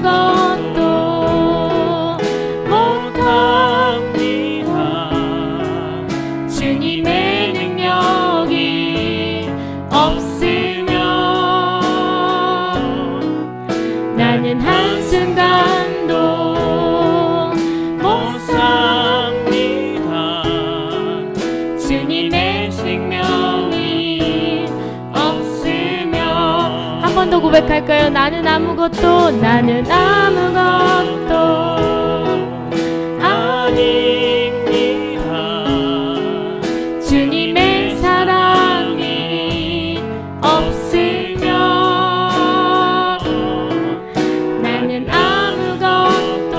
아무것도 못합니다. 주님의 능력이 없으면 나는 한순간도 못 삽니다. 주님의 생명이 없으면 한 번 더 고백할까요? 나는 아무것도 아닙니다. 주님의 사랑이 없으면 나는 아무것도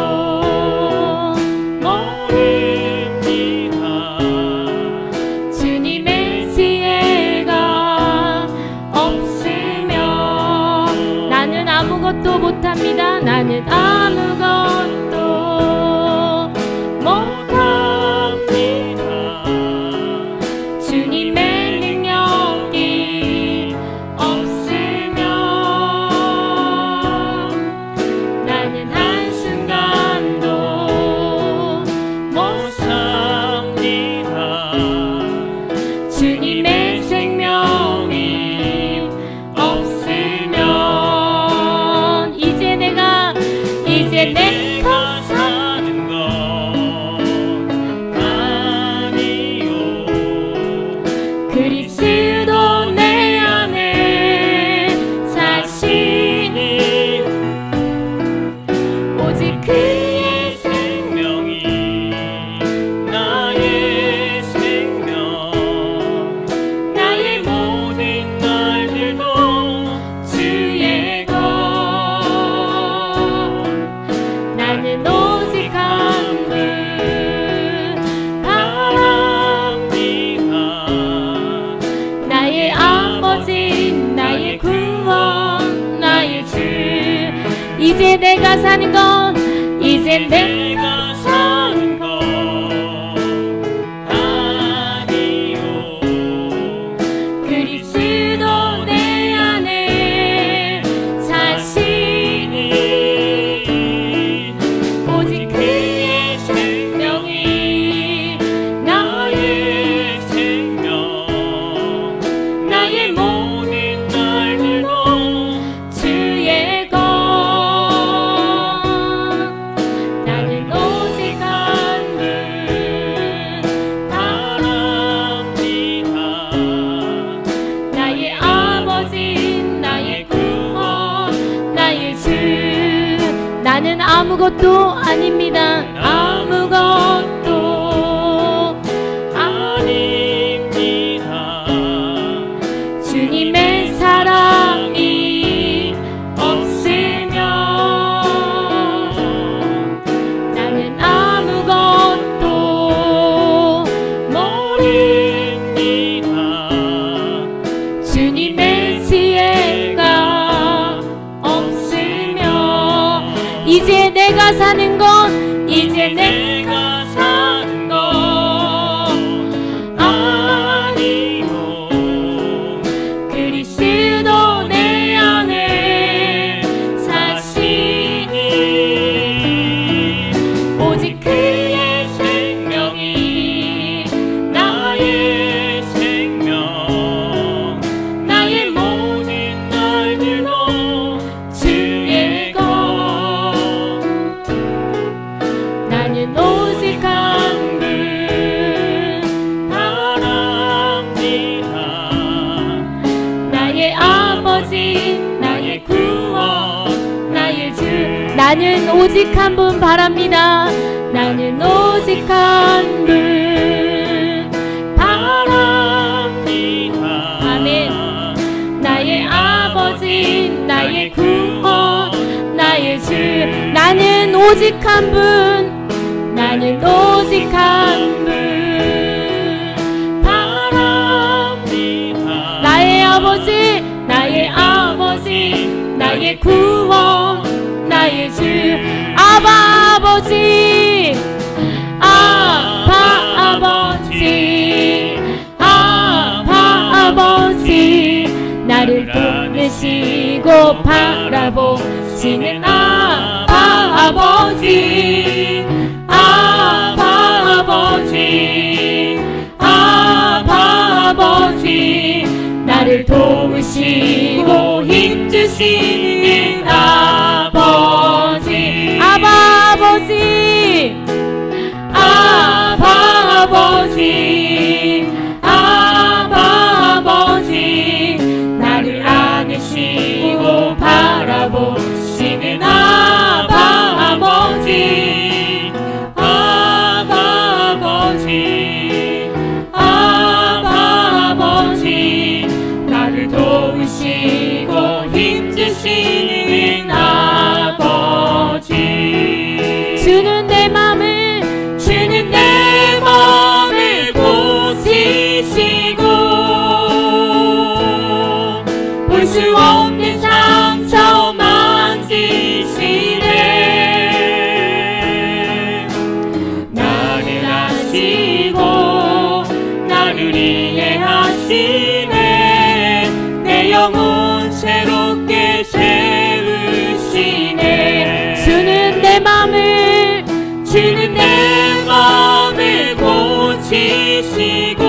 모릅니다. 주님의 지혜가 없으면 나는 아무것도 못합니다. 나는 아무것도 못합니다. 주님의 능력이 없으면 나는 한순간도 못 삽니다. 주님의 생명이 없으면 이제 내가 사는 건 아니요. 그리스도 내 안에 사시니 오직 그의 생명이 나의 생명, 나의 모든 날들도 주의 것. 나는 오직 한 분 바랍니다. 나의 아버지, 나의 구원, 나의 주. 이제 내가 사는 건 아니요. 그리스도 내 안에 사시니 오직 그의 생명이 나의 생명, 나의 모든 날들도 주의 것. 나는 오직 한 분 바랍니다. 나의 아버지, 나의 구원, 나의 주. 나는 아무것도 아닙니다. 아무것도 아닙니다. 주님의 사랑이 없으면 나는 아무것도 모릅니다. 주님의 지혜가 없으면 이제 내가 사는 건 아니요. 그리스도 내 안에 사시니 오직 그의 생명이 나의 생명, 나의 모든 날들도 주의 것. 나는 오직 한 분 바랍니다. 나의 아버지, 나의 구원, 나의 주. 나는 오직 한 분 바랍니다. 나는 오직 한 분 바랍니다. 아멘. 나의 아버지, 나의 구원, 나의 주. 나는 오직 한 분, 나는 오직 한 분 바랍니다. 나의 아버지, 나의 아버지, 나의 구원, 나의 주. 아바 아버지, 아바 아버지, 아바 아버지. 나를 보내시고 바라보시는 아버지 아버지 나를 도우시고 힘주시는 아버지 아버지 아버지 나를 안으시고 바라보시는 아버지 아버지 나를 도우시고 힘주시는 아버지 주는 내 맘을 고치시고 볼 수 없는 상처 만지시네 나를 아시고 나를 이해하시네 내 영혼 새롭게 세우시네 주는 내 맘을 고치시고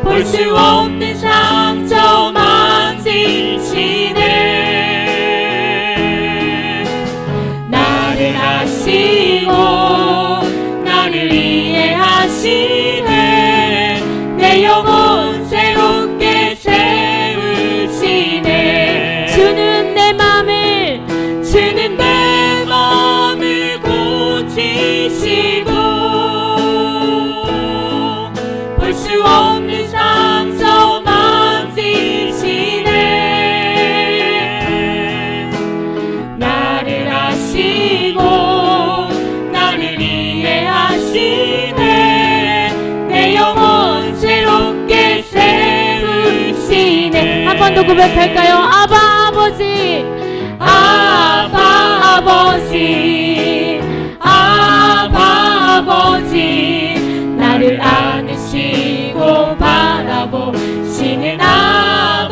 볼 수 없는 상처 만지시네 나를 아시고 나를 이해하시네 내 영혼 새롭게 세우시네 주는 내 맘을 고치시고 볼 수 없는 상처 만지시네 나를 아시고 나를 이해하시네 내 영혼 새롭게 세우시네 한 번 더 고백할까요? 아버지 나를 안으시고 바라보시는 아버지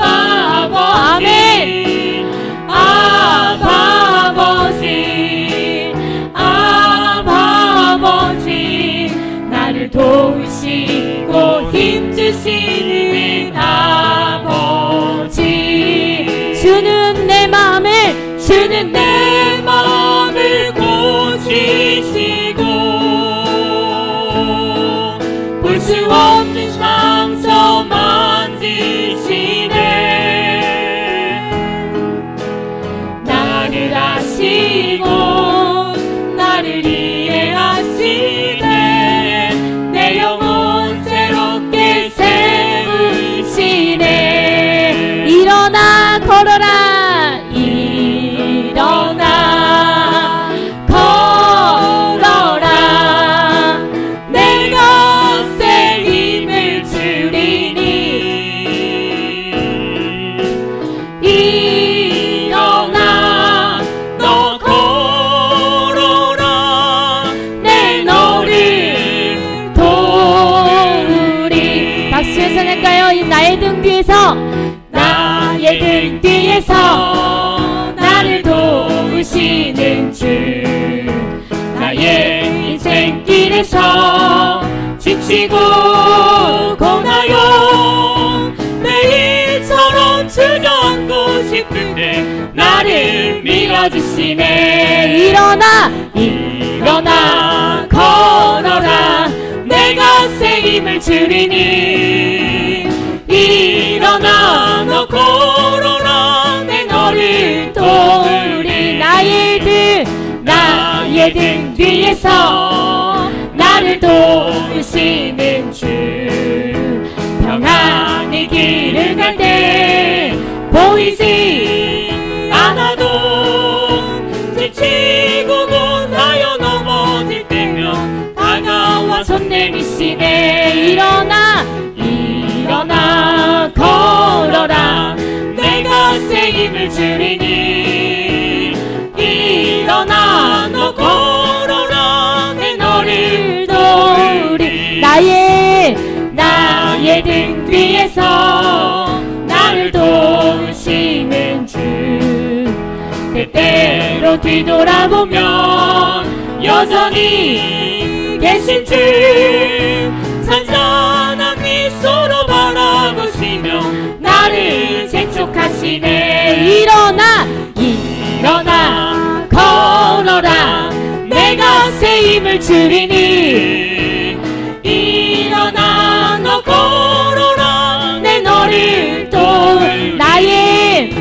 아버지 나를 도우시고 힘주시는 아버지 주는 내 맘을 고치시고 볼 수 없는 상처 만지시네 나를 아시고 나를 이해하시네 내 영혼 새롭게 세우시네 일어나 걸어라 내가 새 힘을 주리니 일어나 너 걸어라 내 너를 도우리 박수해서 낼까요? 나의 등 뒤에서 나를 도우시는 주 나의 인생길에서 지치고 고나요 매일처럼 주저앉고 싶은데 나를 밀어주시네 일어나 걸어라 내가 새 힘을 주리니 일어나 너 걸어라 내 너를 도우리 나의 등 뒤에서 나를 도우시는 주 평안의 길을 갈 때 보이지 않아도 지치고 고나여 넘어질 때면 다가와 손 내미시네 일어나 걸어라 내가 새 힘을 주리니 일어나 너 걸어라 내 너를 도우리 나의 등 뒤에서 나를 도우시는 주 때때 때때로 뒤돌아보면 여전히 계신 주 잔잔한 미소로 바라보시며 나를 재촉하시네. 일어나 걸어라 내가 새 힘을 주리니. 일어나 너 걸어라 내 너를 도울 나의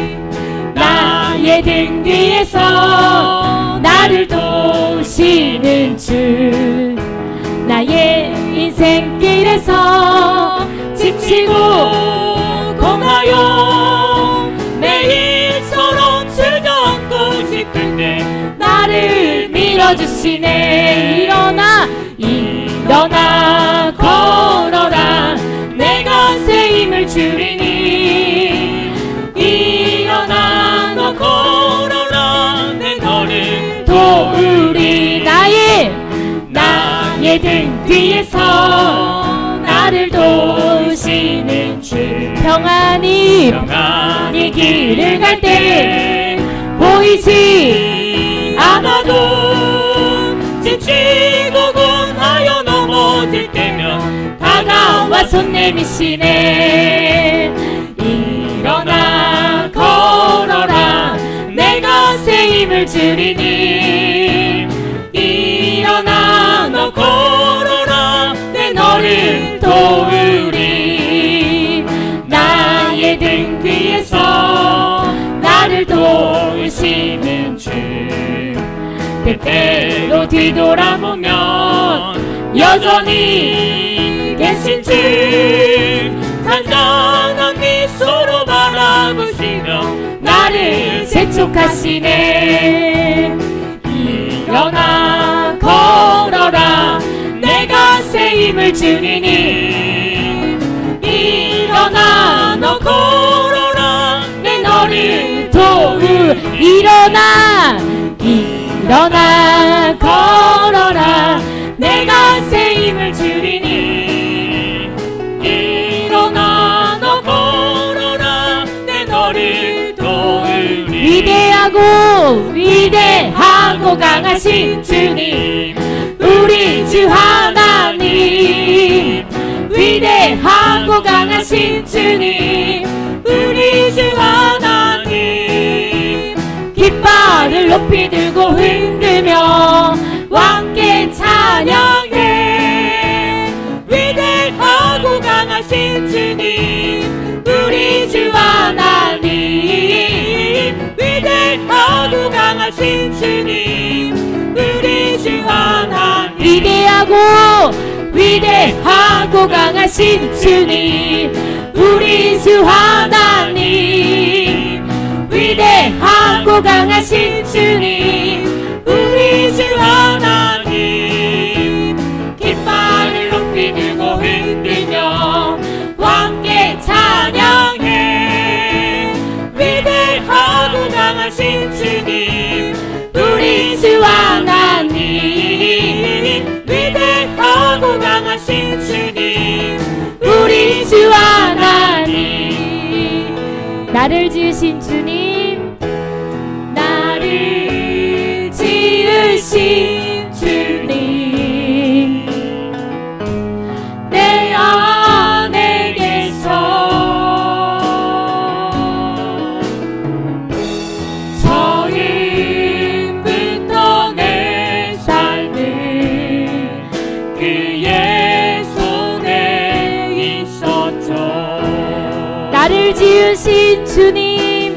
등 뒤에서 나를 도우시는 주. 나의 인생길에서 지치고 공하여 매일처럼 주저앉고 싶을 때 나를 밀어주시네. 일어나 걸어라 내가 새 힘을 주리니. 일어나 너 걸어라 내 너를 도우리. 나의 등 뒤에서 나를 도우시는 주. 평안히 길을 갈 때 보이지 않아도 지치고 공하여 넘어질 때면 다가와 손 내미시네. 일어나 걸어라 내가 새 힘을 주리니. 일어나 너 걸어라 내 너를 도우리. 나의 등 뒤에서 나를 도우시는 주. 때때로 뒤돌아보면 여전히 계신 주 잔잔한 미소로 바라보시며 나를 재촉하시네. 일어나 걸어라 내가 새 힘을 주리니. 일어나 너 걸어라 내 너를 도우. 일어나 걸어라 내가 새 힘을 주리니. 일어나 너 걸어라 내 너를 도우리. 위대하고 강하신 주님 우리 주 하나님. 위대하고 강하신 주님 우리 주 하나님. 깃발을 높이 들고 흔들며 함께 찬양해. 위대하고 강하신 주님 우리 주 하나님. 위대하고 강하신 주님 우리 주 하나님. 위대하고 강하신 주님 우리 주 하나님. 위대하고 강하신 주님 우리 주 하나님. 깃발을 높이 들고 흔들며 함께 찬양해. 위대하고 강하신 주님 우리 주 하나님. 위대하고 강하신 주님 우리 주 하나님. 나를 지으신 주님 나를 지으신 주님 내 안에 계셔. 처음부터 내 삶을 그의 손에 있었죠. 나를 지으신 주님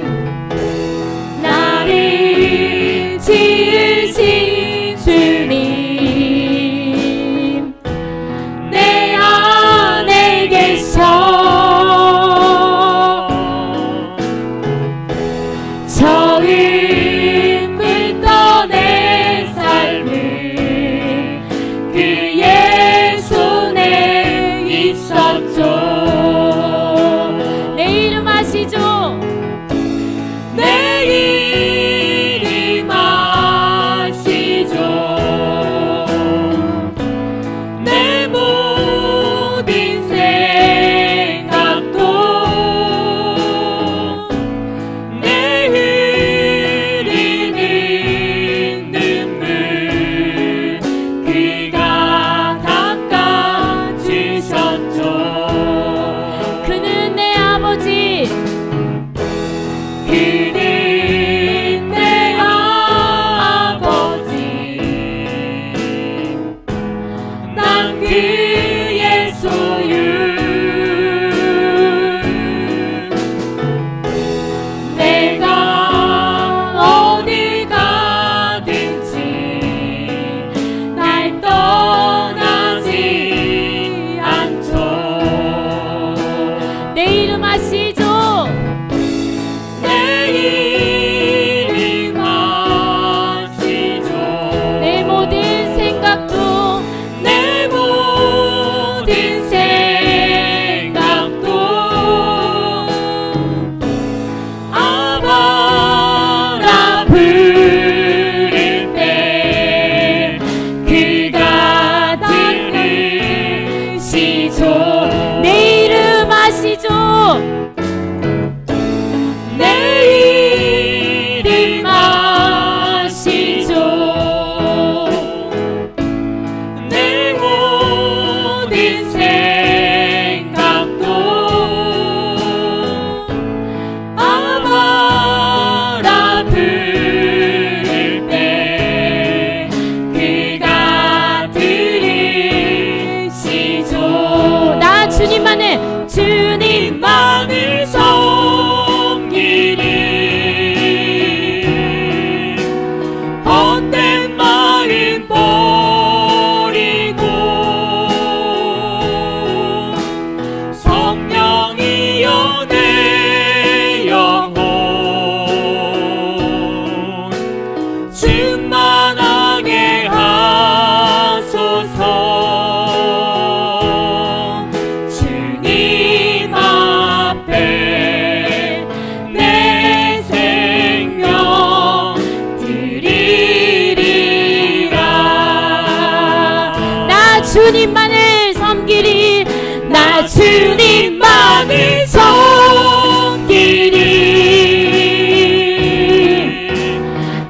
주님만을 섬기리. 나 주님만을 섬기리.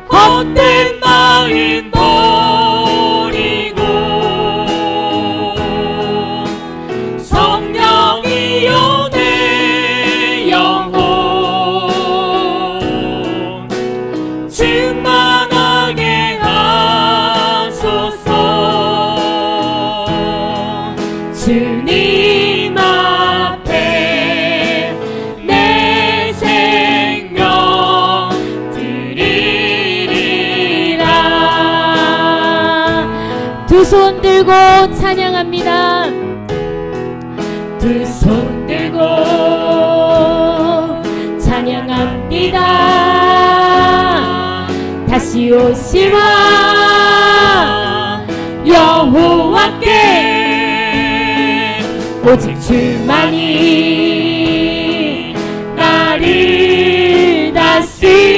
헛된 마음 버리고 성령이여 내 영혼 충만하게 하소서. 주님 앞에 내 생명 드리리라. 두 손 들고 찬양합니다. 두 손 들고 찬양합니다. 다시 오시마 여호와께 오직 주만이 나를 다스리네.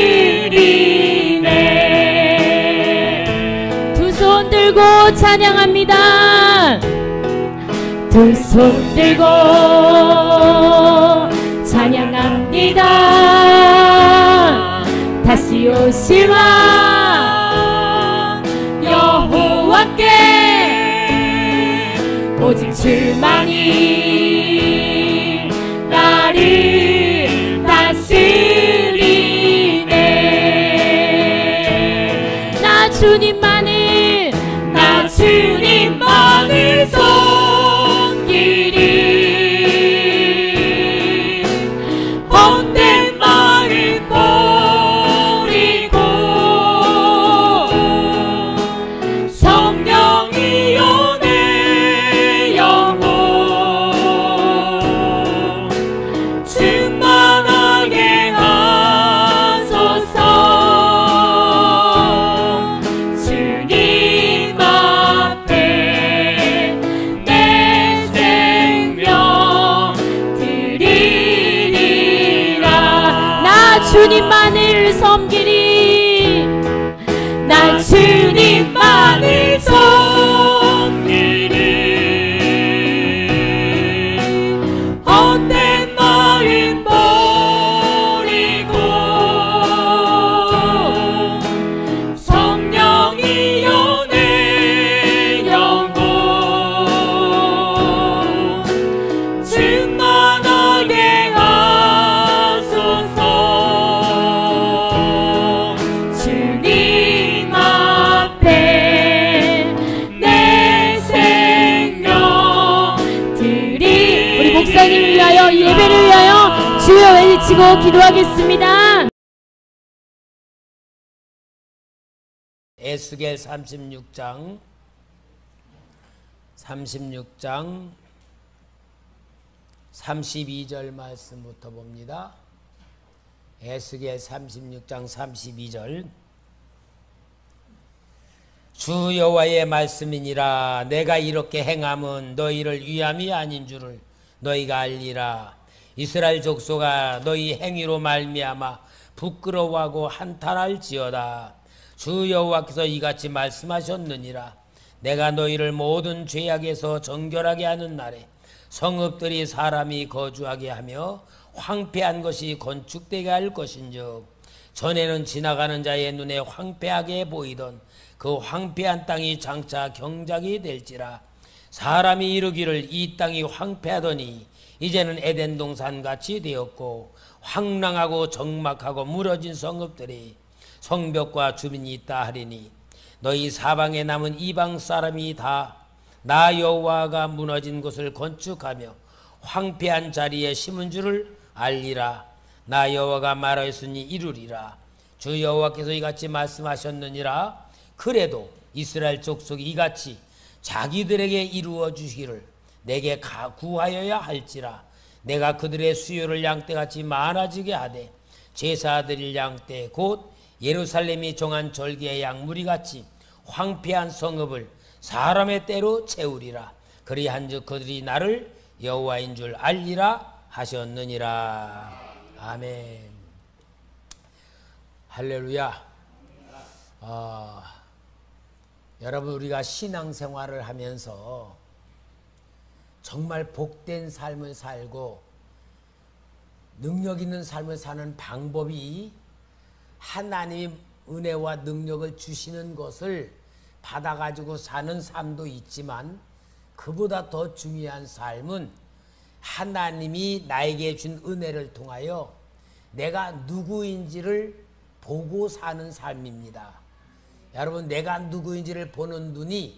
두 손 들고 찬양합니다. 두 손 들고 찬양합니다. 다시 오시마 여호와께 오직 주만이 나를 다스리네. 나 주님만을 섬기리. 헛된 마음 버리고 성령이여 내 영혼 충만하게 하소서. 주님 앞에 내 생명 드리리라. 나 주님만을 섬기리. 나 주님만을 섬기리. 헛된 마음 버리고 성령이여 내 영혼 충만하게 하소서. 주님 앞에 내 생명 드리. 우리 목사님을 위하여, 이 예배를 위하여 주여 외치고 기도하겠습니다. 에스겔 36장 32절 말씀부터 봅니다. 에스겔 36장 32절. 주 여호와의 말씀이니라. 내가 이렇게 행함은 너희를 위함이 아닌 줄을 너희가 알리라. 이스라엘 족속아, 너희 행위로 말미암아 부끄러워하고 한탄할지어다. 주 여호와께서 이같이 말씀하셨느니라. 내가 너희를 모든 죄악에서 정결하게 하는 날에 성읍들이 사람이 거주하게 하며 황폐한 것이 건축되게 할 것인즉, 전에는 지나가는 자의 눈에 황폐하게 보이던 그 황폐한 땅이 장차 경작이 될지라. 사람이 이르기를 이 땅이 황폐하더니 이제는 에덴 동산같이 되었고, 황량하고 적막하고 무너진 성읍들이 성벽과 주민이 있다 하리니, 너희 사방에 남은 이방 사람이 다 나 여호와가 무너진 곳을 건축하며 황폐한 자리에 심은 줄을 알리라. 나 여호와가 말하였으니 이루리라. 주 여호와께서 이같이 말씀하셨느니라. 그래도 이스라엘 족속이 이같이 자기들에게 이루어 주시기를 내게 구하여야 할지라. 내가 그들의 수요를 양떼같이 많아지게 하되 제사 드릴 양떼 곧 예루살렘이 정한 절기의 양무리같이 황폐한 성읍을 사람의 때로 채우리라. 그리한즉 그들이 나를 여호와인 줄 알리라 하셨느니라. 아멘. 할렐루야. 여러분, 우리가 신앙생활을 하면서 정말 복된 삶을 살고 능력 있는 삶을 사는 방법이 하나님 은혜와 능력을 주시는 것을 받아가지고 사는 삶도 있지만, 그보다 더 중요한 삶은 하나님이 나에게 준 은혜를 통하여 내가 누구인지를 보고 사는 삶입니다. 여러분, 내가 누구인지를 보는 눈이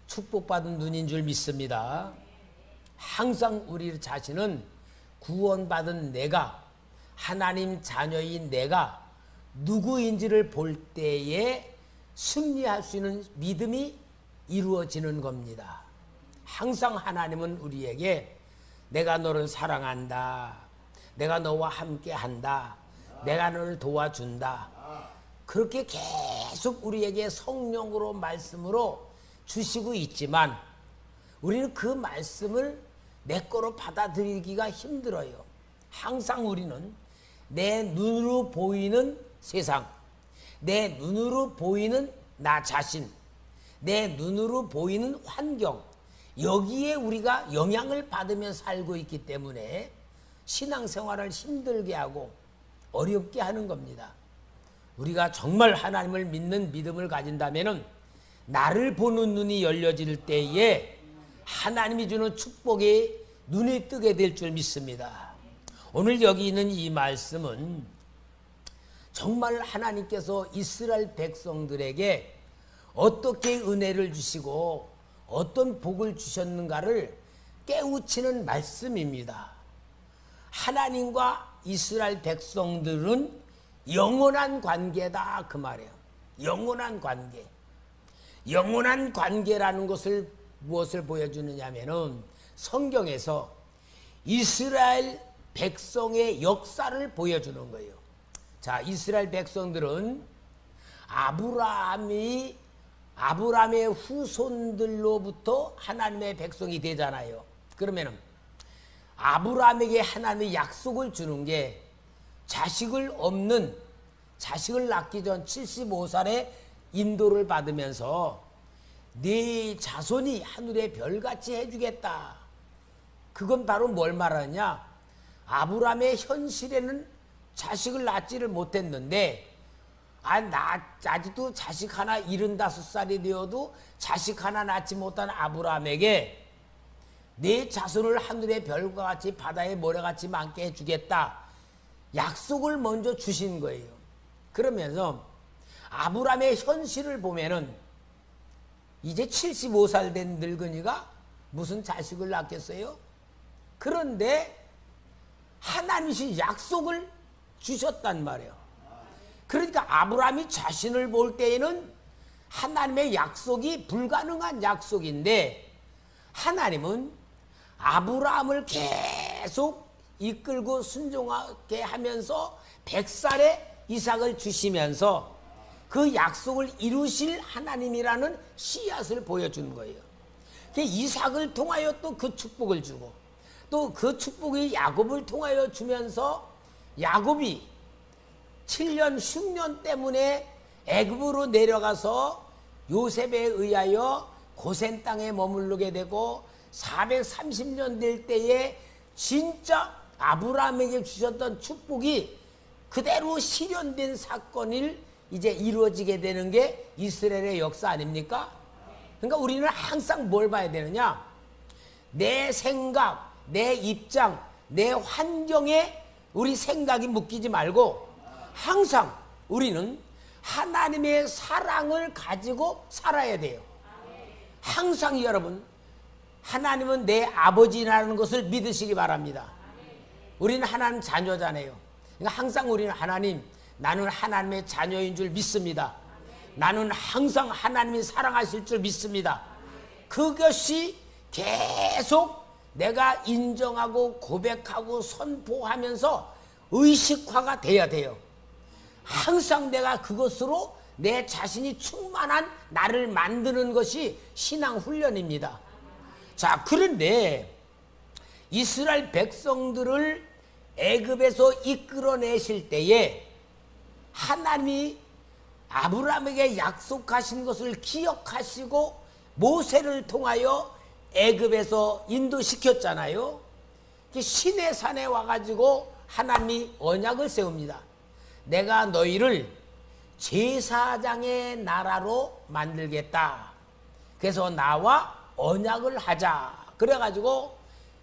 축복받은 눈인 줄 믿습니다. 항상 우리 자신은 구원받은 내가, 하나님 자녀인 내가 누구인지를 볼 때에 승리할 수 있는 믿음이 이루어지는 겁니다. 항상 하나님은 우리에게 내가 너를 사랑한다, 내가 너와 함께 한다, 내가 너를 도와준다, 그렇게 계속 우리에게 성령으로 말씀으로 주시고 있지만 우리는 그 말씀을 내 거로 받아들이기가 힘들어요. 항상 우리는 내 눈으로 보이는 세상, 내 눈으로 보이는 나 자신, 내 눈으로 보이는 환경, 여기에 우리가 영향을 받으며 살고 있기 때문에 신앙생활을 힘들게 하고 어렵게 하는 겁니다. 우리가 정말 하나님을 믿는 믿음을 가진다면 나를 보는 눈이 열려질 때에 하나님이 주는 축복에 눈이 뜨게 될 줄 믿습니다. 오늘 여기 있는 이 말씀은 정말 하나님께서 이스라엘 백성들에게 어떻게 은혜를 주시고 어떤 복을 주셨는가를 깨우치는 말씀입니다. 하나님과 이스라엘 백성들은 영원한 관계다, 그 말이에요. 영원한 관계. 영원한 관계라는 것을 무엇을 보여주느냐 하면은 성경에서 이스라엘 백성의 역사를 보여주는 거예요. 자, 이스라엘 백성들은 아브라함의 후손들로부터 하나님의 백성이 되잖아요. 그러면은 아브라함에게 하나님의 약속을 주는 게 자식을 낳기 전 75살에 인도를 받으면서 네 자손이 하늘의 별같이 해주겠다. 그건 바로 뭘 말하냐? 아브라함의 현실에는 자식을 낳지를 못했는데 아직도 자식 하나 75살이 되어도 자식 하나 낳지 못한 아브라함에게 네 자손을 하늘의 별과 같이 바다의 모래같이 많게 해주겠다. 약속을 먼저 주신 거예요. 그러면서 아브라함의 현실을 보면은 이제 75살 된 늙은이가 무슨 자식을 낳겠어요? 그런데 하나님이 약속을 주셨단 말이에요. 그러니까 아브라함이 자신을 볼 때에는 하나님의 약속이 불가능한 약속인데 하나님은 아브라함을 계속 이끌고 순종하게 하면서 100살에 이삭을 주시면서 그 약속을 이루실 하나님이라는 씨앗을 보여주는 거예요. 이삭을 통하여 또 그 축복을 주고 또 그 축복이 야곱을 통하여 주면서 야곱이 7년 흉년 때문에 애굽으로 내려가서 요셉에 의하여 고센 땅에 머무르게 되고 430년 될 때에 진짜 아브라함에게 주셨던 축복이 그대로 실현된 사건을 이제 이루어지게 되는 게 이스라엘의 역사 아닙니까? 그러니까 우리는 항상 뭘 봐야 되느냐? 내 생각, 내 입장, 내 환경에 우리 생각이 묶이지 말고 항상 우리는 하나님의 사랑을 가지고 살아야 돼요. 항상 여러분, 하나님은 내 아버지라는 것을 믿으시기 바랍니다. 우리는 하나님 자녀잖아요. 그러니까 항상 우리는 하나님, 나는 하나님의 자녀인 줄 믿습니다. 나는 항상 하나님이 사랑하실 줄 믿습니다. 그것이 계속 내가 인정하고 고백하고 선포하면서 의식화가 돼야 돼요. 항상 내가 그것으로 내 자신이 충만한 나를 만드는 것이 신앙 훈련입니다. 자, 그런데 이스라엘 백성들을 애굽에서 이끌어내실 때에 하나님이 아브라함에게 약속하신 것을 기억하시고 모세를 통하여 애굽에서 인도시켰잖아요. 시내 산에 와가지고 하나님이 언약을 세웁니다. 내가 너희를 제사장의 나라로 만들겠다. 그래서 나와 언약을 하자. 그래가지고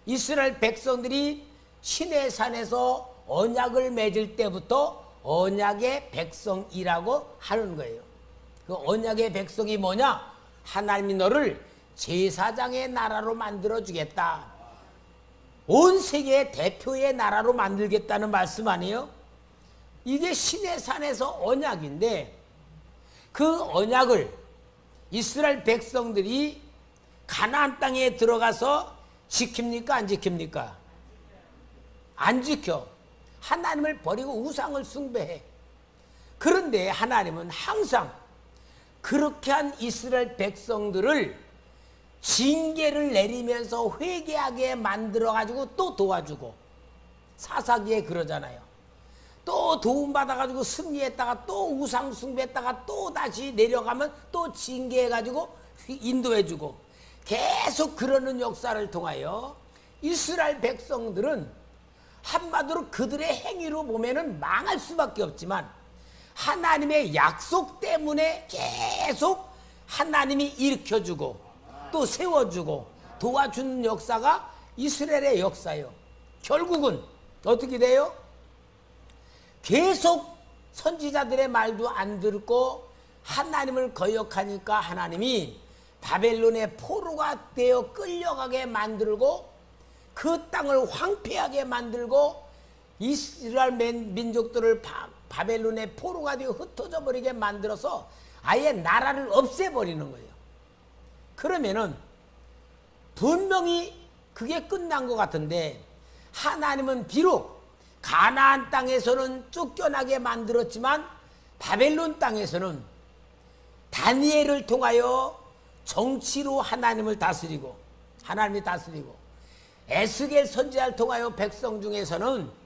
이스라엘 백성들이 시내 산에서 언약을 맺을 때부터 언약의 백성이라고 하는 거예요. 그 언약의 백성이 뭐냐? 하나님이 너를 제사장의 나라로 만들어 주겠다. 온 세계의 대표의 나라로 만들겠다는 말씀 아니에요? 이게 시내 산에서 언약인데, 그 언약을 이스라엘 백성들이 가나안 땅에 들어가서 지킵니까? 안 지킵니까? 안 지켜. 하나님을 버리고 우상을 숭배해. 그런데 하나님은 항상 그렇게 한 이스라엘 백성들을 징계를 내리면서 회개하게 만들어가지고 또 도와주고, 사사기에 그러잖아요. 또 도움받아가지고 승리했다가 또 우상 숭배했다가 또 다시 내려가면 또 징계해가지고 인도해주고, 계속 그러는 역사를 통하여 이스라엘 백성들은 한마디로 그들의 행위로 보면은 망할 수밖에 없지만, 하나님의 약속 때문에 계속 하나님이 일으켜주고 또 세워주고 도와주는 역사가 이스라엘의 역사예요. 결국은 어떻게 돼요? 계속 선지자들의 말도 안 듣고 하나님을 거역하니까 하나님이 바벨론의 포로가 되어 끌려가게 만들고 그 땅을 황폐하게 만들고 이스라엘 민족들을 바벨론의 포로가 되어 흩어져 버리게 만들어서 아예 나라를 없애버리는 거예요. 그러면은 분명히 그게 끝난 것 같은데, 하나님은 비록 가나안 땅에서는 쫓겨나게 만들었지만 바벨론 땅에서는 다니엘을 통하여 정치로 하나님이 다스리고 에스겔 선지자를 통하여 백성 중에서는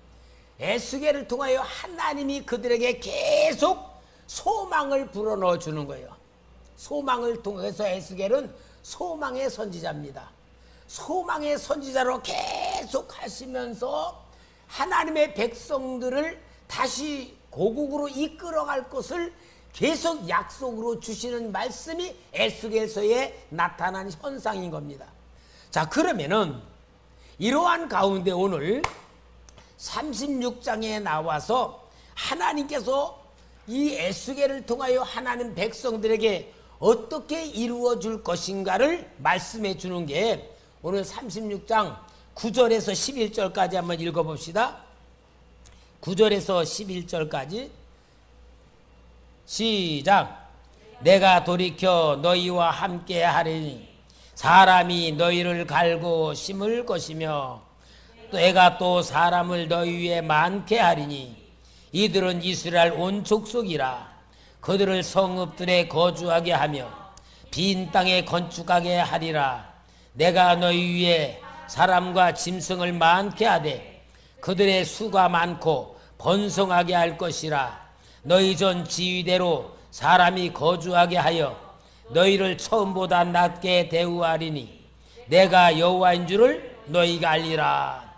에스겔을 통하여 하나님이 그들에게 계속 소망을 불어넣어 주는 거예요. 소망을 통해서 에스겔은 소망의 선지자입니다. 소망의 선지자로 계속 하시면서 하나님의 백성들을 다시 고국으로 이끌어갈 것을 계속 약속으로 주시는 말씀이 에스겔서에 나타난 현상인 겁니다. 자, 그러면은 이러한 가운데 오늘 36장에 나와서 하나님께서 이 에스겔을 통하여 하나님 백성들에게 어떻게 이루어 줄 것인가를 말씀해 주는 게 오늘 36장 9절에서 11절까지 한번 읽어봅시다. 9절에서 11절까지 시작. 내가 돌이켜 너희와 함께 하리니 사람이 너희를 갈고 심을 것이며 내가 또 사람을 너희 위에 많게 하리니 이들은 이스라엘 온 족속이라. 그들을 성읍들에 거주하게 하며 빈 땅에 건축하게 하리라. 내가 너희 위에 사람과 짐승을 많게 하되 그들의 수가 많고 번성하게 할 것이라. 너희 전 지위대로 사람이 거주하게 하여 너희를 처음보다 낮게 대우하리니 내가 여호와인 줄을 너희가 알리라.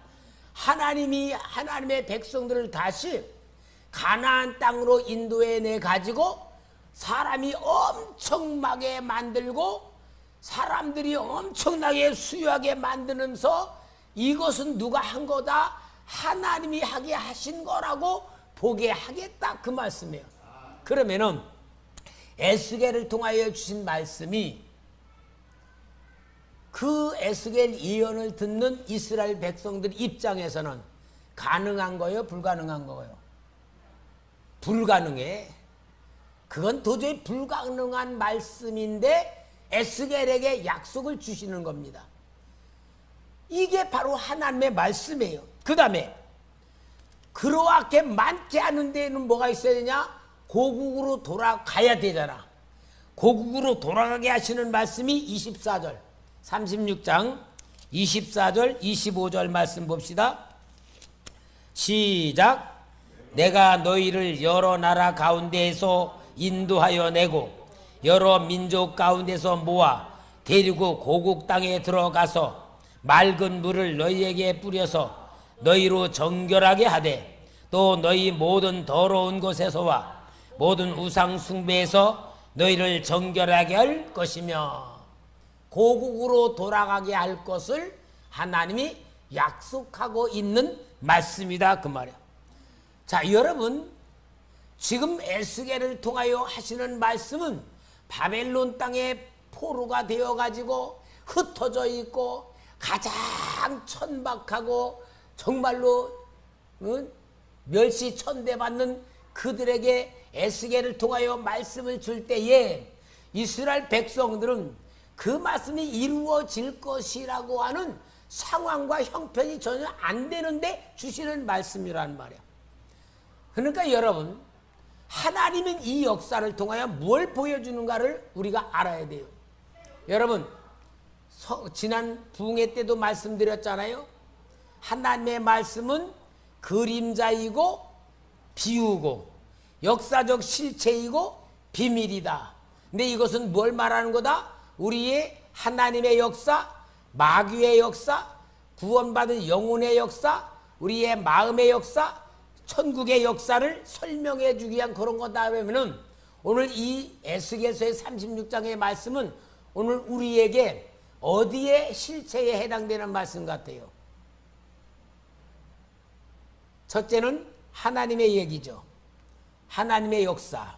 하나님이 하나님의 백성들을 다시 가나안 땅으로 인도해내 가지고 사람이 엄청나게 만들고 사람들이 엄청나게 수요하게 만드면서 이것은 누가 한 거다? 하나님이 하게 하신 거라고 보게 하겠다, 그 말씀이에요. 그러면은 에스겔을 통하여 주신 말씀이 그 에스겔 예언을 듣는 이스라엘 백성들 입장에서는 가능한 거예요? 불가능한 거예요? 불가능해. 그건 도저히 불가능한 말씀인데 에스겔에게 약속을 주시는 겁니다. 이게 바로 하나님의 말씀이에요. 그 다음에 그렇게 많게 하는 데는 뭐가 있어야 되냐? 고국으로 돌아가야 되잖아. 고국으로 돌아가게 하시는 말씀이 24절 36장 24절 25절 말씀 봅시다. 시작. 내가 너희를 여러 나라 가운데에서 인도하여 내고 여러 민족 가운데서 모아 데리고 고국 땅에 들어가서 맑은 물을 너희에게 뿌려서 너희로 정결하게 하되 또 너희 모든 더러운 곳에서와 모든 우상 숭배에서 너희를 정결하게 할 것이며 고국으로 돌아가게 할 것을 하나님이 약속하고 있는 말씀이다 그 말이야. 자, 여러분 지금 에스겔을 통하여 하시는 말씀은 바벨론 땅에 포로가 되어가지고 흩어져 있고 가장 천박하고 정말로 멸시천대받는 그들에게 에스겔을 통하여 말씀을 줄 때에 이스라엘 백성들은 그 말씀이 이루어질 것이라고 하는 상황과 형편이 전혀 안 되는데 주시는 말씀이란 말이야. 그러니까 여러분 하나님은 이 역사를 통하여 뭘 보여주는가를 우리가 알아야 돼요. 여러분 지난 부흥회 때도 말씀드렸잖아요. 하나님의 말씀은 그림자이고 비유고 역사적 실체이고 비밀이다. 근데 이것은 뭘 말하는 거다? 우리의 하나님의 역사, 마귀의 역사, 구원받은 영혼의 역사, 우리의 마음의 역사, 천국의 역사를 설명해 주기 위한 그런 거다 하면은 오늘 이 에스겔서의 36장의 말씀은 오늘 우리에게 어디에 실체에 해당되는 말씀 같아요? 첫째는 하나님의 얘기죠. 하나님의 역사.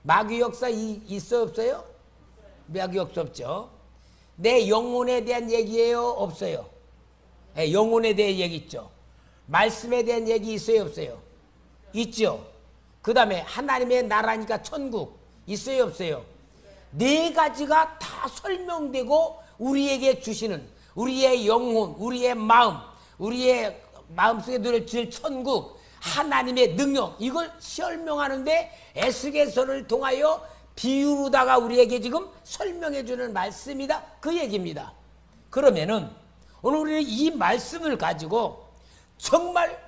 마귀 역사 있어요 없어요? 마귀 역사 없죠. 내 영혼에 대한 얘기예요 없어요? 네, 영혼에 대한 얘기 있죠. 말씀에 대한 얘기 있어요 없어요? 있죠. 그 다음에 하나님의 나라니까 천국 있어요 없어요? 네 가지가 다 설명되고 우리에게 주시는 우리의 영혼, 우리의 마음, 우리의 마음속에 들어질 천국, 하나님의 능력, 이걸 설명하는데 에스겔서를 통하여 비유로다가 우리에게 지금 설명해 주는 말씀이다 그 얘기입니다. 그러면은 오늘 우리는 이 말씀을 가지고 정말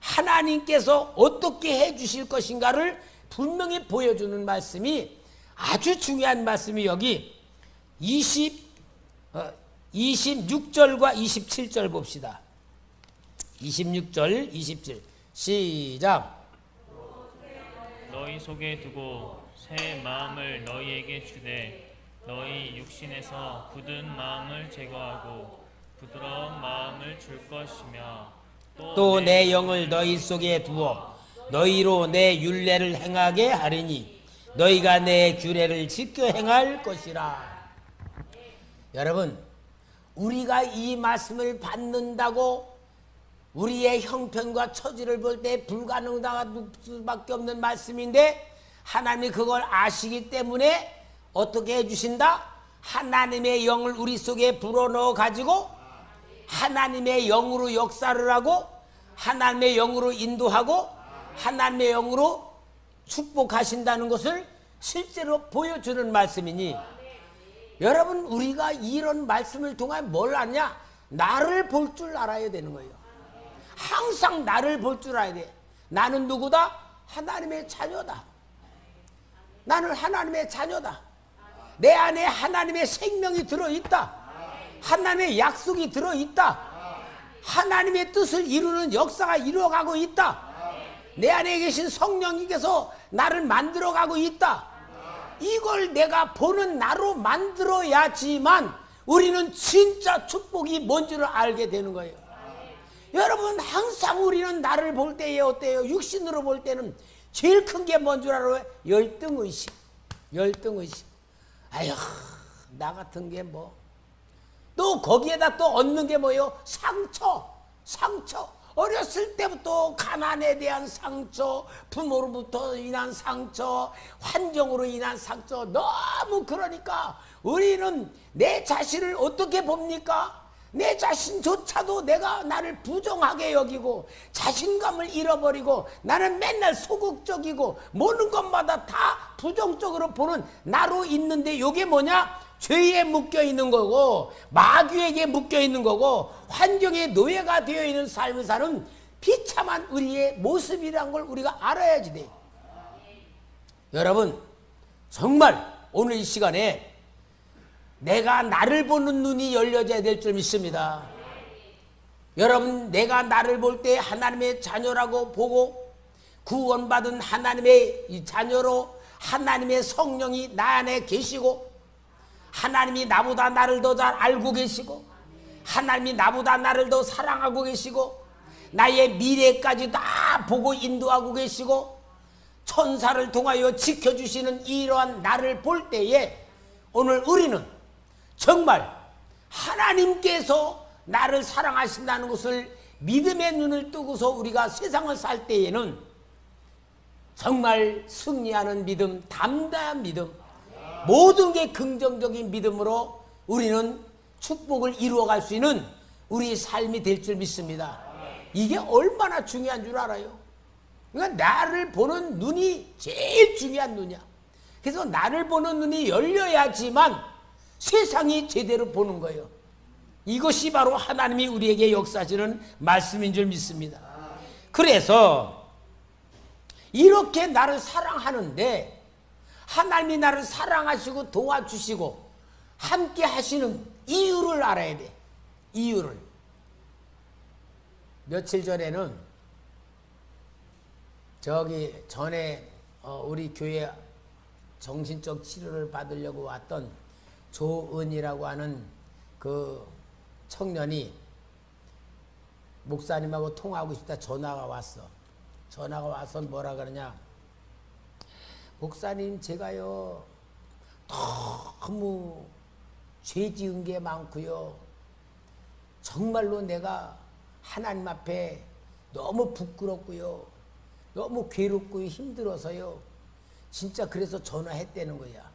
하나님께서 어떻게 해 주실 것인가를 분명히 보여주는 말씀이 아주 중요한 말씀이 여기 26절과 27절 봅시다. 26절 27 시작. 너희 속에 두고 새 마음을 너희에게 주되 너희 육신에서 굳은 마음을 제거하고 부드러운 마음을 줄 것이며 또 내 영을 너희 속에 두어 너희로 내 율례를 행하게 하리니 너희가 내 규례를 지켜 행할 것이라. 여러분 우리가 이 말씀을 받는다고 우리의 형편과 처지를 볼 때 불가능할 수밖에 없는 말씀인데 하나님이 그걸 아시기 때문에 어떻게 해주신다? 하나님의 영을 우리 속에 불어넣어 가지고 하나님의 영으로 역사를 하고 하나님의 영으로 인도하고 하나님의 영으로 축복하신다는 것을 실제로 보여주는 말씀이니 여러분 우리가 이런 말씀을 통해 뭘 아냐? 나를 볼 줄 알아야 되는 거예요. 항상 나를 볼 줄 알아야 돼. 나는 누구다? 하나님의 자녀다. 나는 하나님의 자녀다. 내 안에 하나님의 생명이 들어있다. 하나님의 약속이 들어있다. 하나님의 뜻을 이루는 역사가 이루어가고 있다. 내 안에 계신 성령님께서 나를 만들어가고 있다. 이걸 내가 보는 나로 만들어야지만 우리는 진짜 축복이 뭔지를 알게 되는 거예요. 여러분 항상 우리는 나를 볼 때에 어때요? 육신으로 볼 때는 제일 큰 게 뭔 줄 알아요? 열등의식. 열등의식. 아휴 나 같은 게 뭐. 또 거기에다 또 얻는 게 뭐예요? 상처. 상처. 어렸을 때부터 가난에 대한 상처, 부모로부터 인한 상처, 환경으로 인한 상처. 너무 그러니까 우리는 내 자신을 어떻게 봅니까? 내 자신조차도 내가 나를 부정하게 여기고 자신감을 잃어버리고 나는 맨날 소극적이고 모든 것마다 다 부정적으로 보는 나로 있는데 이게 뭐냐? 죄에 묶여 있는 거고 마귀에게 묶여 있는 거고 환경에 노예가 되어 있는 삶을 사는 비참한 우리의 모습이란 걸 우리가 알아야지 돼. 여러분 정말 오늘 이 시간에 내가 나를 보는 눈이 열려져야 될 줄 믿습니다. 여러분 내가 나를 볼 때 하나님의 자녀라고 보고 구원받은 하나님의 이 자녀로 하나님의 성령이 나 안에 계시고 하나님이 나보다 나를 더 잘 알고 계시고 하나님이 나보다 나를 더 사랑하고 계시고 나의 미래까지 다 보고 인도하고 계시고 천사를 통하여 지켜주시는 이러한 나를 볼 때에 오늘 우리는 정말 하나님께서 나를 사랑하신다는 것을 믿음의 눈을 뜨고서 우리가 세상을 살 때에는 정말 승리하는 믿음, 담대한 믿음, 모든 게 긍정적인 믿음으로 우리는 축복을 이루어갈 수 있는 우리 삶이 될 줄 믿습니다. 이게 얼마나 중요한 줄 알아요? 그러니까 나를 보는 눈이 제일 중요한 눈이야. 그래서 나를 보는 눈이 열려야지만 세상이 제대로 보는 거예요. 이것이 바로 하나님이 우리에게 역사하시는 말씀인 줄 믿습니다. 그래서 이렇게 나를 사랑하는데 하나님이 나를 사랑하시고 도와주시고 함께 하시는 이유를 알아야 돼. 이유를. 며칠 전에는 저기 전에 우리 교회 정신적 치료를 받으려고 왔던 조은이라고 하는 그 청년이 목사님하고 통화하고 싶다 전화가 왔어. 전화가 와서 뭐라 그러냐. 목사님 제가요 너무 죄 지은 게 많고요. 정말로 내가 하나님 앞에 너무 부끄럽고요. 너무 괴롭고 힘들어서요. 진짜 그래서 전화했다는 거야.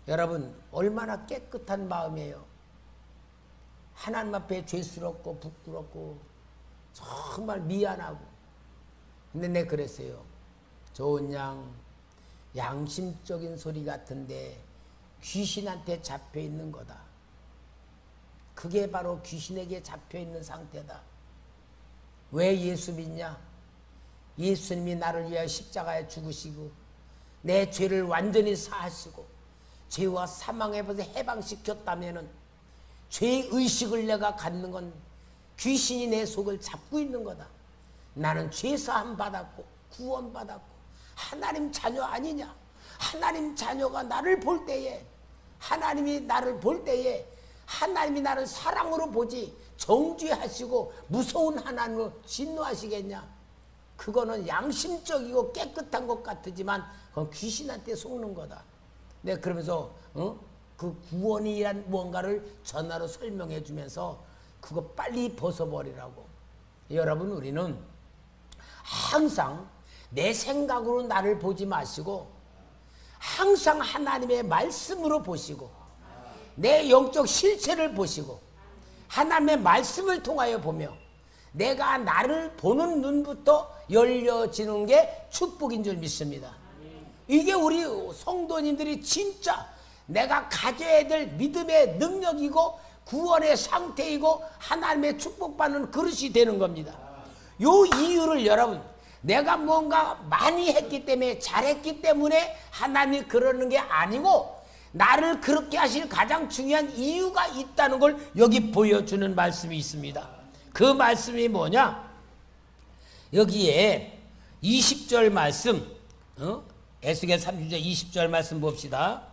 여러분 얼마나 깨끗한 마음이에요. 하나님 앞에 죄스럽고 부끄럽고 정말 미안하고. 근데 내가 그랬어요. 좋은 양 양심적인 소리 같은데 귀신한테 잡혀 있는 거다. 그게 바로 귀신에게 잡혀 있는 상태다. 왜 예수 믿냐? 예수님이 나를 위하여 십자가에 죽으시고 내 죄를 완전히 사하시고 죄와 사망에서 해방시켰다면은 죄의 의식을 내가 갖는 건 귀신이 내 속을 잡고 있는 거다. 나는 죄사함 받았고 구원 받았고 하나님 자녀 아니냐? 하나님 자녀가 나를 볼 때에 하나님이 나를 볼 때에 하나님이 나를 사랑으로 보지 정죄하시고 무서운 하나님으로 진노하시겠냐? 그거는 양심적이고 깨끗한 것 같지만 그건 귀신한테 속는 거다. 내가 그러면서 그 구원이란 무언가를 전화로 설명해 주면서 그거 빨리 벗어버리라고. 여러분 우리는 항상 내 생각으로 나를 보지 마시고 항상 하나님의 말씀으로 보시고 내 영적 실체를 보시고 하나님의 말씀을 통하여 보며 내가 나를 보는 눈부터 열려지는 게 축복인 줄 믿습니다. 이게 우리 성도님들이 진짜 내가 가져야 될 믿음의 능력이고 구원의 상태이고 하나님의 축복받는 그릇이 되는 겁니다. 요 이유를 여러분 내가 뭔가 많이 했기 때문에 잘했기 때문에 하나님이 그러는 게 아니고 나를 그렇게 하실 가장 중요한 이유가 있다는 걸 여기 보여주는 말씀이 있습니다. 그 말씀이 뭐냐? 여기에 20절 말씀 에스겔 30절 20절 말씀 봅시다.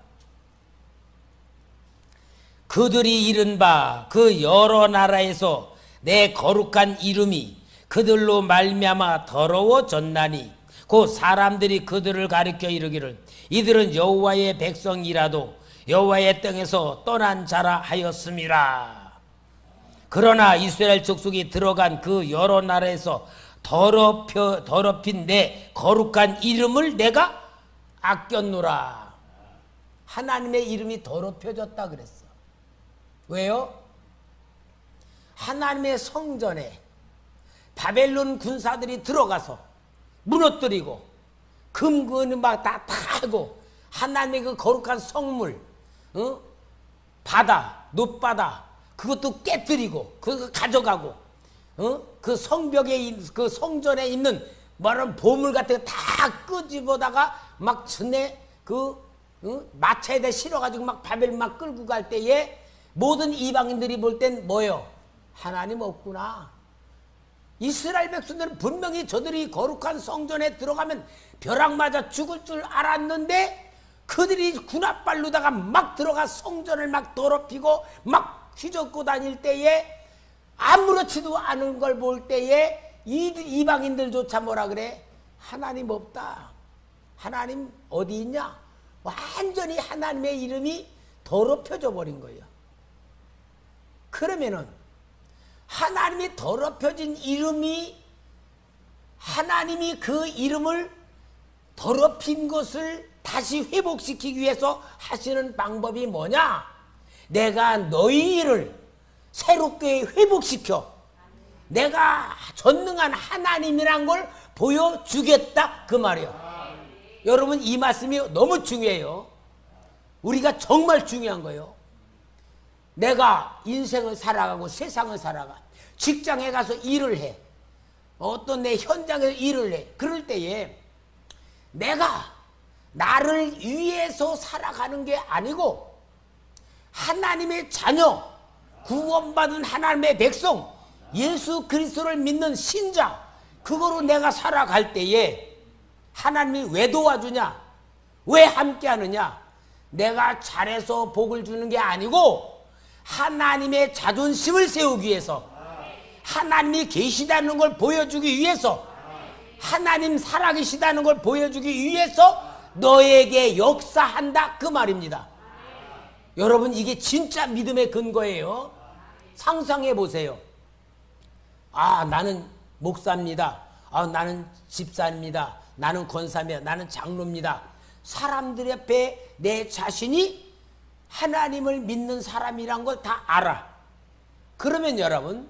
그들이 이른 바 그 여러 나라에서 내 거룩한 이름이 그들로 말미암아 더러워졌나니 곧 사람들이 그들을 가리켜 이르기를 이들은 여호와의 백성이라도 여호와의 땅에서 떠난 자라 하였음이라. 그러나 이스라엘 족속이 들어간 그 여러 나라에서 더럽힌 내 거룩한 이름을 내가 아꼈노라. 하나님의 이름이 더럽혀졌다 그랬어. 왜요? 하나님의 성전에 바벨론 군사들이 들어가서 무너뜨리고 금근 막 다 하고 하나님의 그 거룩한 성물, 바다, 놋바다 그것도 깨뜨리고 그거 가져가고 그 성벽에 그 성전에 있는 뭐라면 보물 같은 거 다 끄집어다가 막 전에 마차에다 실어가지고 막 바벨 막 끌고 갈 때에 모든 이방인들이 볼 땐 뭐예요? 하나님 없구나. 이스라엘 백성들은 분명히 저들이 거룩한 성전에 들어가면 벼락 맞아 죽을 줄 알았는데 그들이 군합발로다가 막 들어가 성전을 막 더럽히고 막 휘젓고 다닐 때에 아무렇지도 않은 걸 볼 때에 이방인들조차 뭐라 그래? 하나님 없다. 하나님 어디 있냐? 완전히 하나님의 이름이 더럽혀져 버린 거예요. 그러면은 하나님이 더럽혀진 이름이 하나님이 그 이름을 더럽힌 것을 다시 회복시키기 위해서 하시는 방법이 뭐냐? 내가 너희를 새롭게 회복시켜 내가 전능한 하나님이란 걸 보여주겠다 그 말이에요. 여러분 이 말씀이 너무 중요해요. 우리가 정말 중요한 거예요. 내가 인생을 살아가고 세상을 살아가 직장에 가서 일을 해 어떤 내 현장에서 일을 해 그럴 때에 내가 나를 위해서 살아가는 게 아니고 하나님의 자녀 구원받은 하나님의 백성 예수 그리스도를 믿는 신자 그거로 내가 살아갈 때에 하나님이 왜 도와주냐? 왜 함께하느냐? 내가 잘해서 복을 주는 게 아니고 하나님의 자존심을 세우기 위해서 하나님이 계시다는 걸 보여주기 위해서 하나님 살아계시다는 걸 보여주기 위해서 너에게 역사한다 그 말입니다. 여러분 이게 진짜 믿음의 근거예요. 상상해 보세요. 아 나는 목사입니다. 아 나는 집사입니다. 나는 권사입니다. 나는 장로입니다. 사람들 앞에 내 자신이 하나님을 믿는 사람이란 걸 다 알아. 그러면 여러분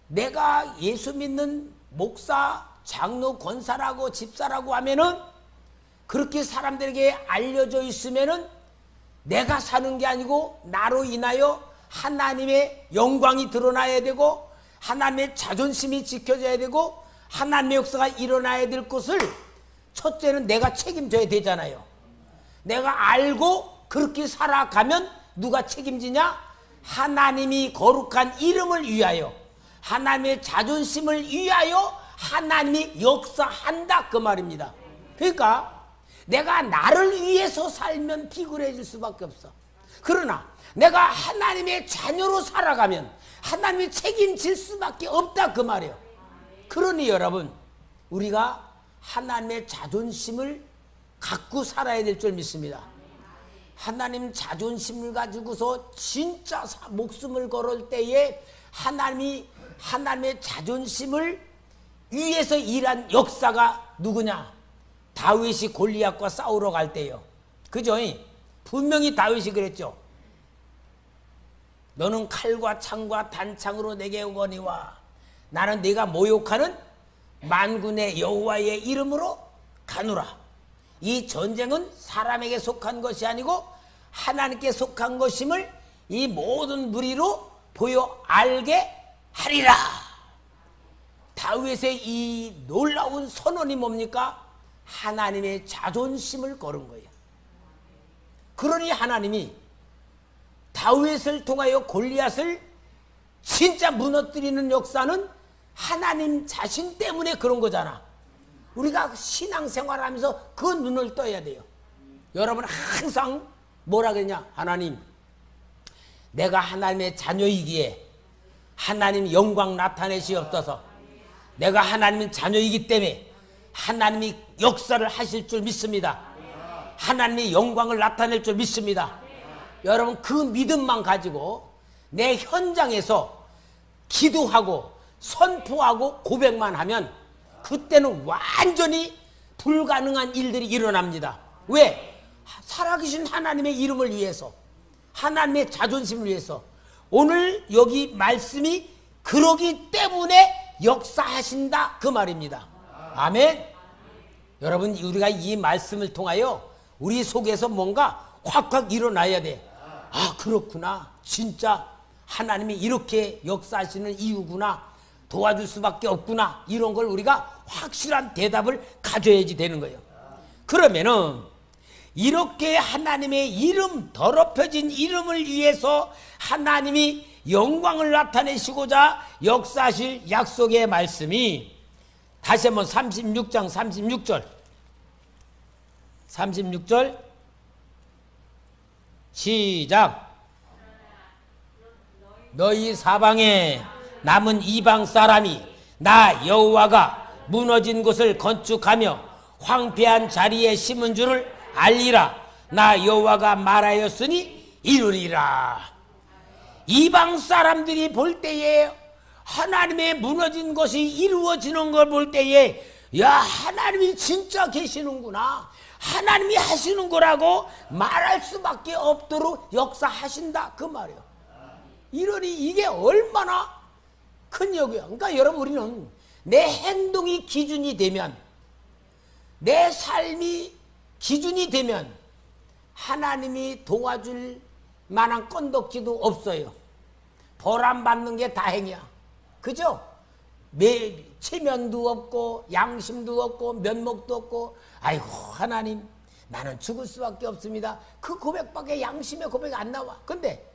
내가 예수 믿는 목사, 장로, 권사라고 집사라고 하면은 그렇게 사람들에게 알려져 있으면은 내가 사는 게 아니고 나로 인하여 하나님의 영광이 드러나야 되고 하나님의 자존심이 지켜져야 되고 하나님의 역사가 일어나야 될 것을 첫째는 내가 책임져야 되잖아요. 내가 알고 그렇게 살아가면 누가 책임지냐? 하나님이 거룩한 이름을 위하여 하나님의 자존심을 위하여 하나님이 역사한다 그 말입니다. 그러니까 내가 나를 위해서 살면 피곤해질 수밖에 없어. 그러나 내가 하나님의 자녀로 살아가면 하나님이 책임질 수밖에 없다 그 말이에요. 그러니 여러분 우리가 하나님의 자존심을 갖고 살아야 될 줄 믿습니다. 하나님 자존심을 가지고서 진짜 목숨을 걸을 때에 하나님의 자존심을 위해서 일한 역사가 누구냐? 다윗이 골리앗과 싸우러 갈 때요. 그죠? 분명히 다윗이 그랬죠. 너는 칼과 창과 단창으로 내게 오거니와 나는 네가 모욕하는 만군의 여호와의 이름으로 가노라. 이 전쟁은 사람에게 속한 것이 아니고 하나님께 속한 것임을 이 모든 무리로 보여 알게 하리라. 다윗의 이 놀라운 선언이 뭡니까? 하나님의 자존심을 걸은 거예요. 그러니 하나님이 다윗을 통하여 골리앗을 진짜 무너뜨리는 역사는 하나님 자신 때문에 그런 거잖아. 우리가 신앙생활하면서 그 눈을 떠야 돼요. 여러분 항상 뭐라 그러냐? 하나님 내가 하나님의 자녀이기에 하나님 영광 나타내시옵소서. 내가 하나님의 자녀이기 때문에 하나님이 역사를 하실 줄 믿습니다. 하나님의 영광을 나타낼 줄 믿습니다. 여러분 그 믿음만 가지고 내 현장에서 기도하고 선포하고 고백만 하면 그때는 완전히 불가능한 일들이 일어납니다. 왜? 살아계신 하나님의 이름을 위해서 하나님의 자존심을 위해서 오늘 여기 말씀이 그러기 때문에 역사하신다 그 말입니다. 아멘. 여러분 우리가 이 말씀을 통하여 우리 속에서 뭔가 확확 일어나야 돼. 아 그렇구나. 진짜 하나님이 이렇게 역사하시는 이유구나. 도와줄 수밖에 없구나. 이런 걸 우리가 확실한 대답을 가져야지 되는 거예요. 그러면은 이렇게 하나님의 이름, 더럽혀진 이름을 위해서 하나님이 영광을 나타내시고자 역사하실 약속의 말씀이 다시 한번 36장 36절 시작. 너희 사방에 남은 이방 사람이 나 여호와가 무너진 곳을 건축하며 황폐한 자리에 심은 줄을 알리라. 나 여호와가 말하였으니 이루리라. 이방 사람들이 볼 때에 하나님의 무너진 것이 이루어지는 걸 볼 때에 야, 하나님이 진짜 계시는구나, 하나님이 하시는 거라고 말할 수밖에 없도록 역사하신다, 그 말이에요. 이러니 이게 얼마나 큰 역이야. 그러니까 여러분, 우리는 내 행동이 기준이 되면, 내 삶이 기준이 되면 하나님이 도와줄 만한 건덕지도 없어요. 보람받는 게 다행이야. 그죠? 체면도 없고 양심도 없고 면목도 없고, 아이고 하나님 나는 죽을 수밖에 없습니다, 그 고백밖에 양심의 고백이 안 나와. 근데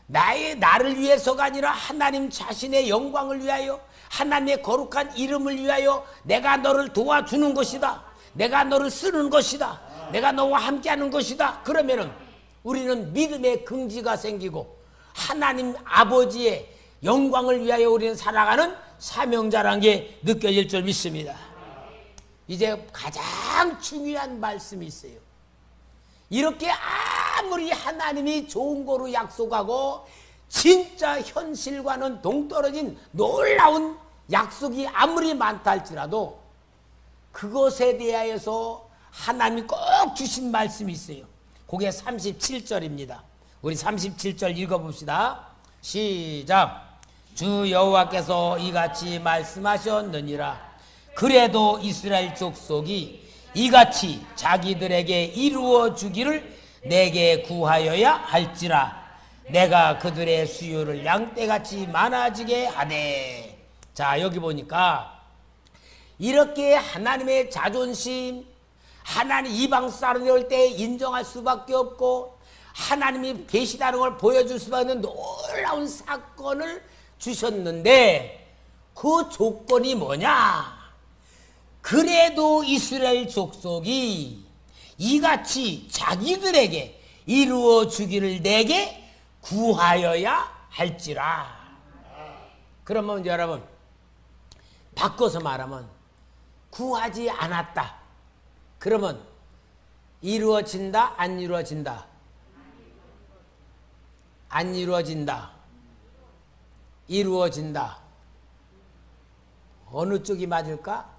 나를 위해서가 아니라 하나님 자신의 영광을 위하여, 하나님의 거룩한 이름을 위하여 내가 너를 도와주는 것이다, 내가 너를 쓰는 것이다, 내가 너와 함께하는 것이다. 그러면은 우리는 믿음의 긍지가 생기고 하나님 아버지의 영광을 위하여 우리는 살아가는 사명자라는 게 느껴질 줄 믿습니다. 이제 가장 중요한 말씀이 있어요. 이렇게 아무리 하나님이 좋은 거로 약속하고 진짜 현실과는 동떨어진 놀라운 약속이 아무리 많다 할지라도 그것에 대하여서 하나님이 꼭 주신 말씀이 있어요. 그게 37절입니다. 우리 37절 읽어봅시다. 시작. 주 여호와께서 이같이 말씀하셨느니라. 그래도 이스라엘 족속이 이같이 자기들에게 이루어 주기를 내게 구하여야 할지라. 내가 그들의 수요를 양떼같이 많아지게 하되. 자, 여기 보니까 이렇게 하나님의 자존심, 하나님 이방 사람이 올 때 인정할 수밖에 없고 하나님이 계시다는 걸 보여줄 수밖에 없는 놀라운 사건을 주셨는데, 그 조건이 뭐냐? 그래도 이스라엘 족속이 이같이 자기들에게 이루어 주기를 내게 구하여야 할지라. 그러면 여러분, 바꿔서 말하면 구하지 않았다 그러면 이루어진다, 안 이루어진다? 안 이루어진다, 이루어진다. 어느 쪽이 맞을까?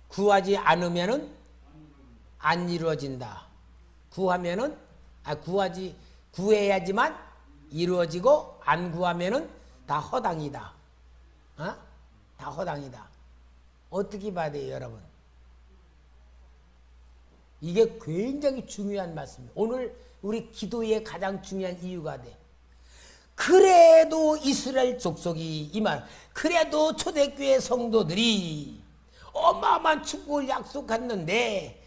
구하지 않으면은 안 이루어진다. 구하면은 구해야지만 이루어지고, 안 구하면은 다 허당이다. 다 허당이다. 어떻게 봐야 돼요, 여러분? 이게 굉장히 중요한 말씀이에요. 오늘 우리 기도의 가장 중요한 이유가 돼. 그래도 이스라엘 족속이, 이 말, 그래도 초대교회 성도들이 어마어마한 축복을 약속했는데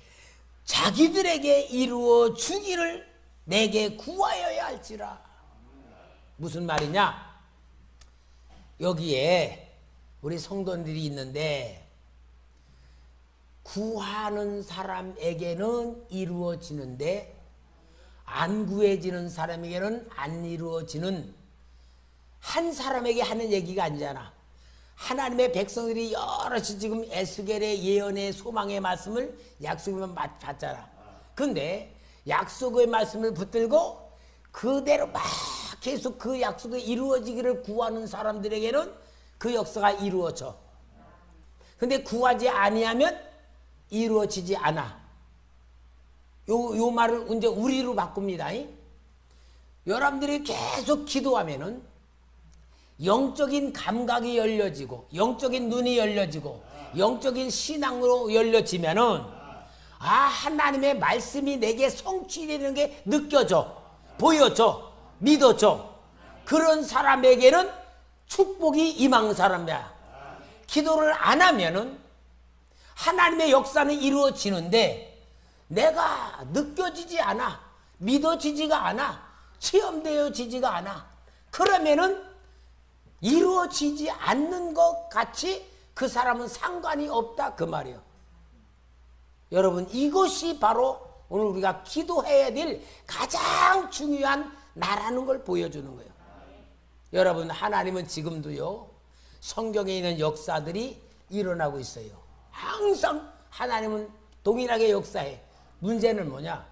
자기들에게 이루어 주기를 내게 구하여야 할지라. 무슨 말이냐? 여기에 우리 성도들이 있는데 구하는 사람에게는 이루어지는데 안 구해지는 사람에게는 안 이루어지는, 한 사람에게 하는 얘기가 아니잖아. 하나님의 백성들이 여럿이 지금 에스겔의 예언의 소망의 말씀을 약속을 받잖아. 근데 약속의 말씀을 붙들고 그대로 막 계속 그 약속이 이루어지기를 구하는 사람들에게는 그 역사가 이루어져. 근데 구하지 아니하면 이루어지지 않아. 요 말을 이제 우리로 바꿉니다. 여러분들이 계속 기도하면은 영적인 감각이 열려지고, 영적인 눈이 열려지고, 영적인 신앙으로 열려지면은 하나님의 말씀이 내게 성취되는 게 느껴져, 보여져, 믿어져. 그런 사람에게는 축복이 임한 사람이야. 기도를 안 하면은 하나님의 역사는 이루어지는데 내가 느껴지지 않아, 믿어지지가 않아, 체험되어지지가 않아. 그러면은 이루어지지 않는 것 같이 그 사람은 상관이 없다 그 말이에요. 여러분, 이것이 바로 오늘 우리가 기도해야 될 가장 중요한 나라는 걸 보여주는 거예요. 여러분, 하나님은 지금도요 성경에 있는 역사들이 일어나고 있어요. 항상 하나님은 동일하게 역사해. 문제는 뭐냐?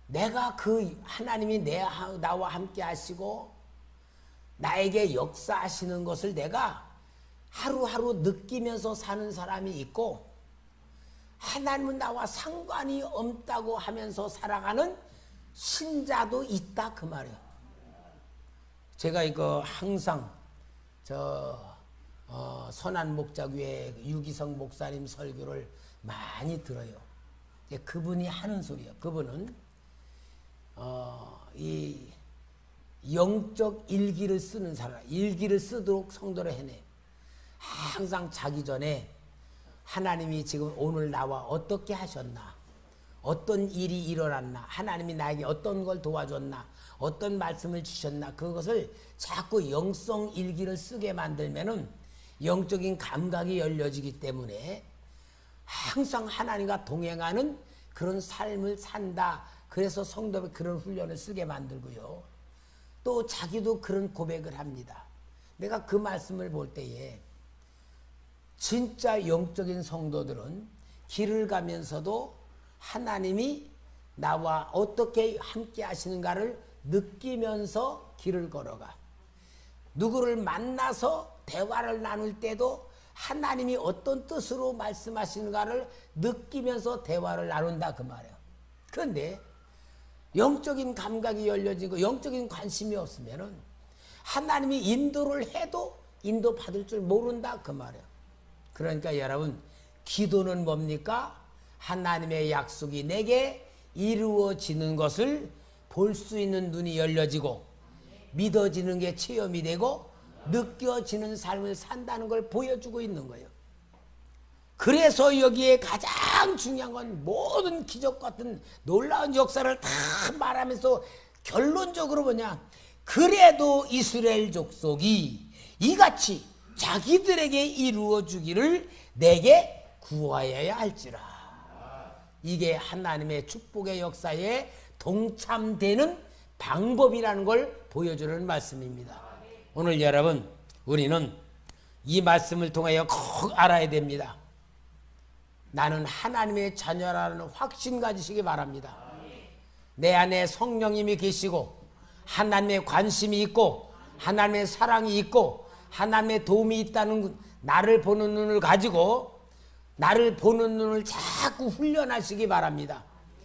내가 그 하나님이 나와 함께 하시고 나에게 역사하시는 것을 내가 하루하루 느끼면서 사는 사람이 있고, 하나님은 나와 상관이 없다고 하면서 살아가는 신자도 있다 그 말이에요. 제가 이거 항상 선한 목자교회 유기성 목사님 설교를 많이 들어요. 그분이 하는 소리예요. 그분은 이 영적 일기를 쓰는 사람, 일기를 쓰도록 성도를 해내. 항상 자기 전에 하나님이 지금 오늘 나와 어떻게 하셨나, 어떤 일이 일어났나, 하나님이 나에게 어떤 걸 도와줬나, 어떤 말씀을 주셨나, 그것을 자꾸 영성 일기를 쓰게 만들면은 영적인 감각이 열려지기 때문에 항상 하나님과 동행하는 그런 삶을 산다. 그래서 성도가 그런 훈련을 쓰게 만들고요. 또 자기도 그런 고백을 합니다. 내가 그 말씀을 볼 때에 진짜 영적인 성도들은 길을 가면서도 하나님이 나와 어떻게 함께 하시는가를 느끼면서 길을 걸어가. 누구를 만나서 대화를 나눌 때도 하나님이 어떤 뜻으로 말씀하시는가를 느끼면서 대화를 나눈다 그 말이에요. 그런데 영적인 감각이 열려지고 영적인 관심이 없으면은 하나님이 인도를 해도 인도 받을 줄 모른다 그 말이에요. 그러니까 여러분, 기도는 뭡니까? 하나님의 약속이 내게 이루어지는 것을 볼 수 있는 눈이 열려지고 믿어지는 게 체험이 되고 느껴지는 삶을 산다는 걸 보여주고 있는 거예요. 그래서 여기에 가장 중요한 건 모든 기적 같은 놀라운 역사를 다 말하면서 결론적으로 뭐냐? 그래도 이스라엘 족속이 이같이 자기들에게 이루어 주기를 내게 구하여야 할지라. 이게 하나님의 축복의 역사에 동참되는 방법이라는 걸 보여주는 말씀입니다. 오늘 여러분, 우리는 이 말씀을 통하여 꼭 알아야 됩니다. 나는 하나님의 자녀라는 확신 가지시기 바랍니다. 내 안에 성령님이 계시고 하나님의 관심이 있고 하나님의 사랑이 있고 하나님의 도움이 있다는 나를 보는 눈을 가지고 나를 보는 눈을 자꾸 훈련하시기 바랍니다.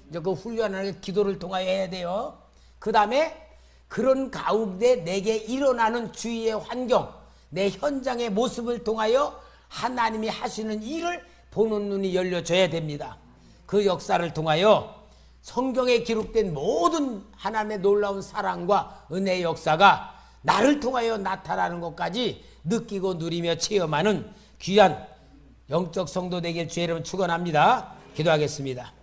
이제 그 훈련하는 기도를 통하여 해야 돼요. 그 다음에 그런 가운데 내게 일어나는 주위의 환경, 내 현장의 모습을 통하여 하나님이 하시는 일을 보는 눈이 열려져야 됩니다. 그 역사를 통하여 성경에 기록된 모든 하나님의 놀라운 사랑과 은혜의 역사가 나를 통하여 나타나는 것까지 느끼고 누리며 체험하는 귀한 영적 성도 되길 주의 이름으로 축원합니다. 기도하겠습니다.